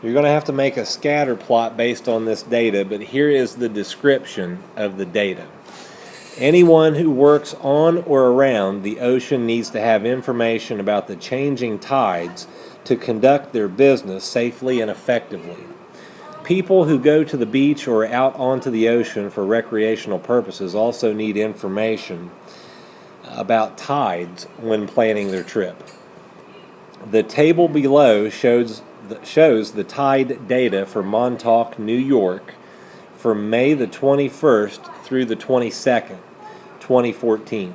You're going to have to make a scatter plot based on this data, but here is the description of the data. Anyone who works on or around the ocean needs to have information about the changing tides to conduct their business safely and effectively. People who go to the beach or out onto the ocean for recreational purposes also need information about tides when planning their trip. The table below shows the tide data for Montauk, New York for May the 21st through the 22nd, 2014.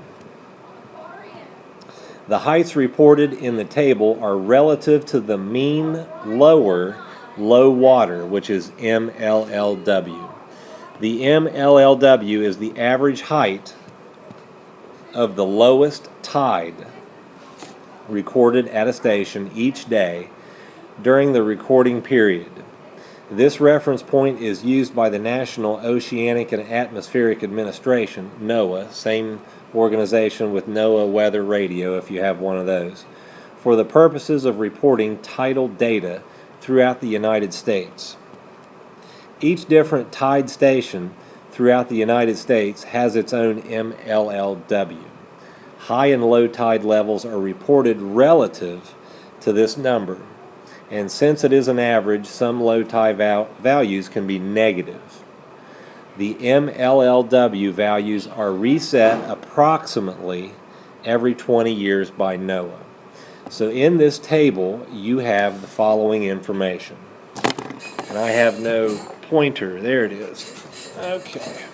The heights reported in the table are relative to the mean low water, which is MLLW. The MLLW is the average height of the lowest tide recorded at a station each day during the recording period. This reference point is used by the National Oceanic and Atmospheric Administration, NOAA, same organization with NOAA Weather Radio if you have one of those, for the purposes of reporting tidal data throughout the United States. Each different tide station throughout the United States has its own MLLW. High and low tide levels are reported relative to this number, and since it is an average, some low tide values can be negative. The MLLW values are reset approximately every 20 years by NOAA. So in this table, you have the following information. And I have no pointer. There it is. Okay.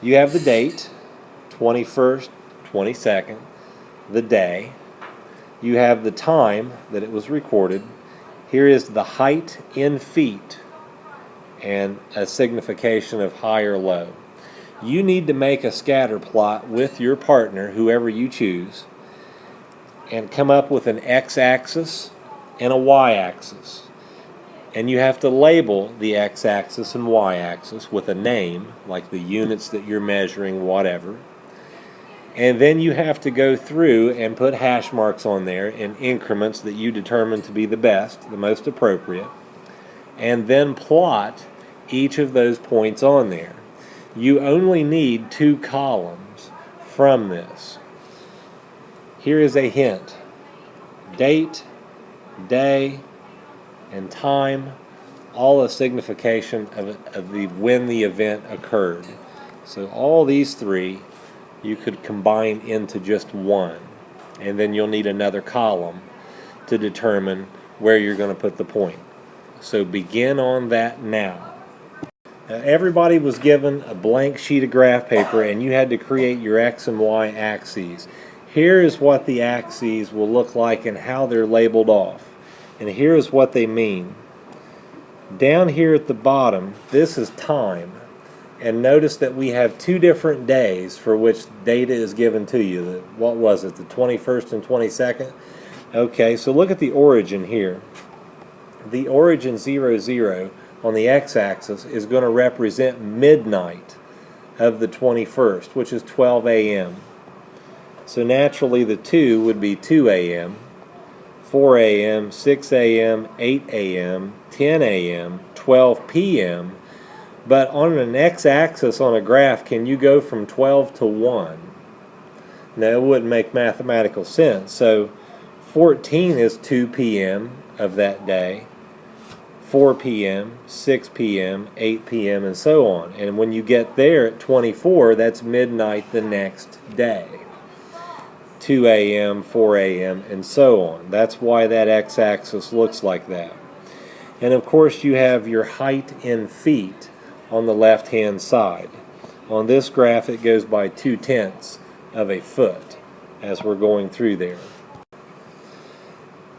You have the date, 21st, 22nd, the day. You have the time that it was recorded. Here is the height in feet and a signification of high or low. You need to make a scatter plot with your partner, whoever you choose, and come up with an x-axis and a y-axis. And you have to label the x-axis and y-axis with a name, like the units that you're measuring, whatever. And then you have to go through and put hash marks on there in increments that you determine to be the best, the most appropriate, and then plot each of those points on there. You only need 2 columns from this. Here is a hint. Date, day, and time, all a signification of when the event occurred. So all these 3 you could combine into just one, and then you'll need another column to determine where you're going to put the point. So begin on that now. Everybody was given a blank sheet of graph paper and you had to create your X and Y axes. Here is what the axes will look like and how they're labeled off. And here is what they mean. Down here at the bottom, this is time. And notice that we have 2 different days for which data is given to you. What was it, the 21st and 22nd? Okay, so look at the origin here. The origin 0, 0 on the x-axis is going to represent midnight of the 21st, which is 12 a.m. So naturally the 2 would be 2 a.m., 4 a.m., 6 a.m., 8 a.m., 10 a.m., 12 p.m., but on an x-axis on a graph, can you go from 12 to 1? No, it wouldn't make mathematical sense. So 14 is 2 p.m. of that day, 4 p.m., 6 p.m., 8 p.m., and so on. And when you get there at 24, that's midnight the next day. 2 a.m., 4 a.m., and so on. That's why that x-axis looks like that. And of course you have your height in feet on the left-hand side. On this graph it goes by 2/10 of a foot as we're going through there.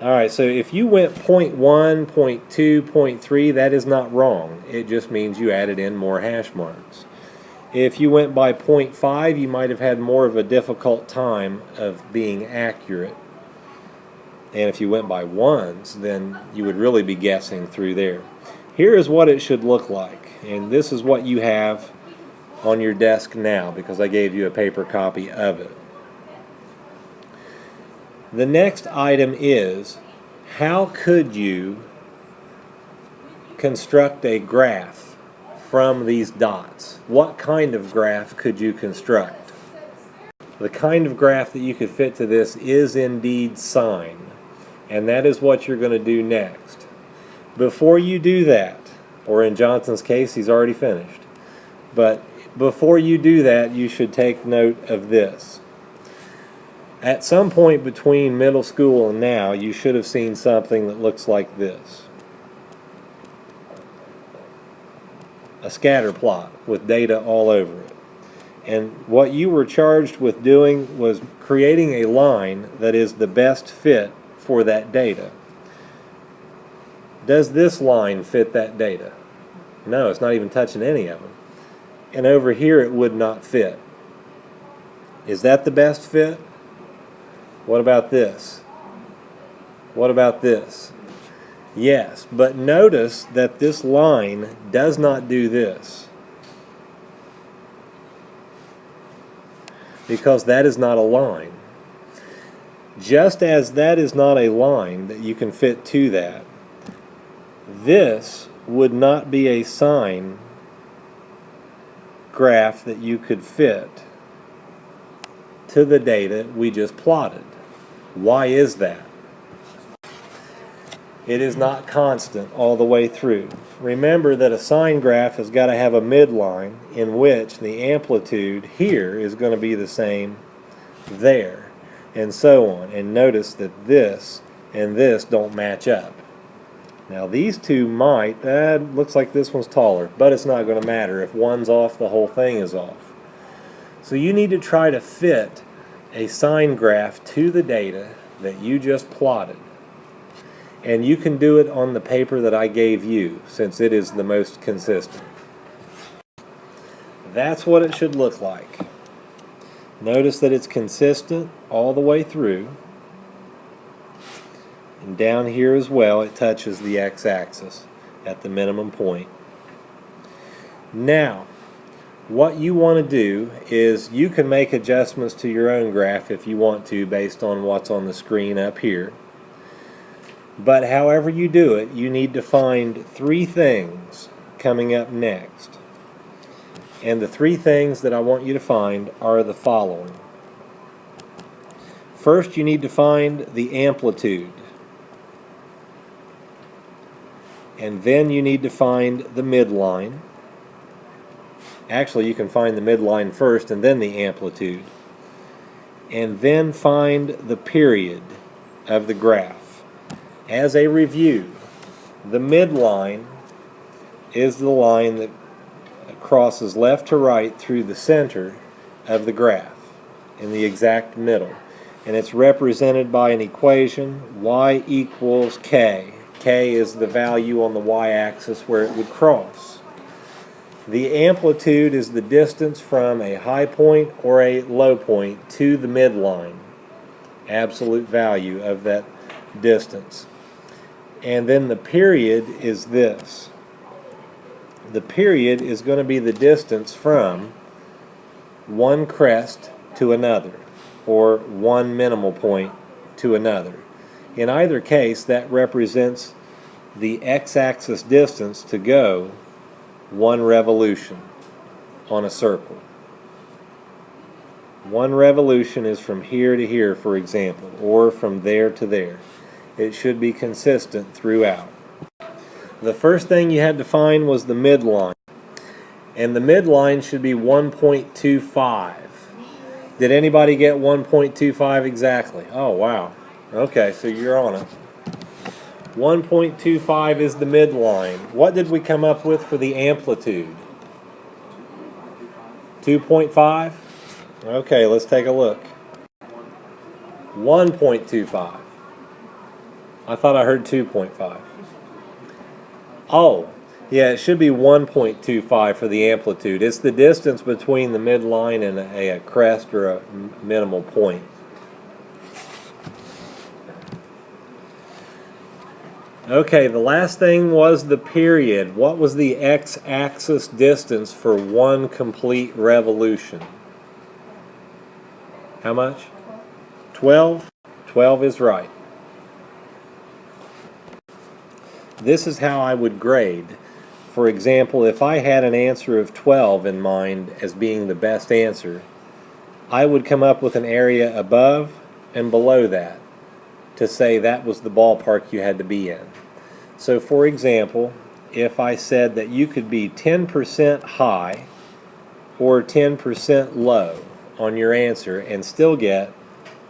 Alright, so if you went 0.1, 0.2, 0.3, that is not wrong. It just means you added in more hash marks. If you went by 0.5, you might have had more of a difficult time of being accurate. And if you went by ones, then you would really be guessing through there. Here is what it should look like. And this is what you have on your desk now because I gave you a paper copy of it. The next item is, how could you construct a graph from these dots? What kind of graph could you construct? The kind of graph that you could fit to this is indeed sine. And that is what you're going to do next. Before you do that, or in Johnson's case, he's already finished. But before you do that, you should take note of this. At some point between middle school and now, you should have seen something that looks like this. A scatter plot with data all over it. And what you were charged with doing was creating a line that is the best fit for that data. Does this line fit that data? No, it's not even touching any of them. And over here it would not fit. Is that the best fit? What about this? What about this? Yes, but notice that this line does not do this. Because that is not a line. Just as that is not a line that you can fit to that, this would not be a sine graph that you could fit to the data we just plotted. Why is that? It is not constant all the way through. Remember that a sine graph has got to have a midline in which the amplitude here is going to be the same there, and so on. And notice that this and this don't match up. Now these two might, looks like this one's taller, but it's not going to matter. If one's off, the whole thing is off. So you need to try to fit a sine graph to the data that you just plotted. And you can do it on the paper that I gave you, since it is the most consistent. That's what it should look like. Notice that it's consistent all the way through. And down here as well, it touches the x-axis at the minimum point. Now, what you want to do is you can make adjustments to your own graph if you want to, based on what's on the screen up here. But however you do it, you need to find 3 things coming up next. And the 3 things that I want you to find are the following. First, you need to find the amplitude. And then you need to find the midline. Actually, you can find the midline first and then the amplitude. And then find the period of the graph. As a review, The midline is the line that crosses left to right through the center of the graph in the exact middle. And it's represented by an equation, y equals k. K is the value on the y-axis where it would cross. The amplitude is the distance from a high point or a low point to the midline, absolute value of that distance. And then the period is this. The period is going to be the distance from one crest to another, or one minimal point to another. In either case, that represents the x-axis distance to go one revolution on a circle. One revolution is from here to here, for example, or from there to there. It should be consistent throughout. The first thing you had to find was the midline. And the midline should be 1.25. Did anybody get 1.25 exactly? Oh, wow. Okay, so you're on it. 1.25 is the midline. What did we come up with for the amplitude? 2.5? Okay, let's take a look. 1.25. I thought I heard 2.5. Oh, yeah, it should be 1.25 for the amplitude. It's the distance between the midline and a crest or a minimal point. Okay, the last thing was the period. What was the x-axis distance for one complete revolution? How much? 12? 12 is right. This is how I would grade. For example, if I had an answer of 12 in mind as being the best answer, I would come up with an area above and below that to say that was the ballpark you had to be in. So for example, if I said that you could be 10% high or 10% low on your answer and still get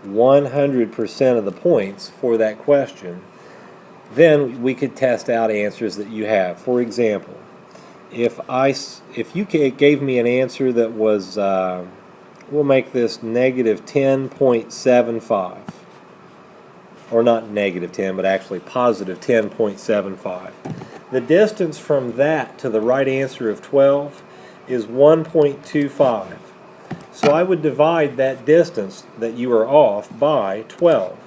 100% of the points for that question, then we could test out answers that you have. For example, if you gave me an answer that was, we'll make this negative 10.75, or not negative 10, but actually positive 10.75. The distance from that to the right answer of 12 is 1.25. So I would divide that distance that you are off by 12.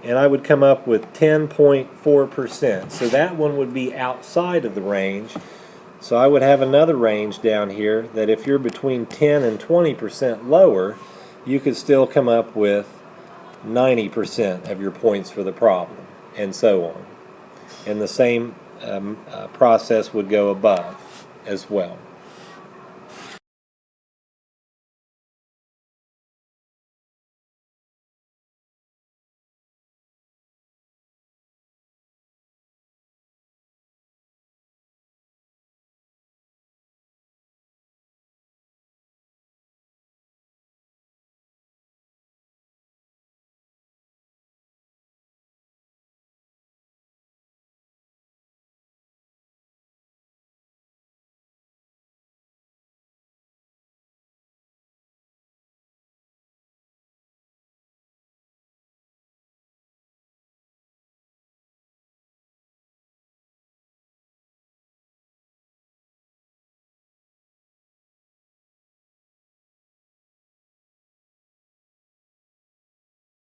And I would come up with 10.4%. So that one would be outside of the range. So I would have another range down here that if you're between 10 and 20% lower, you could still come up with 90% of your points for the problem, and so on. And the same process would go above as well.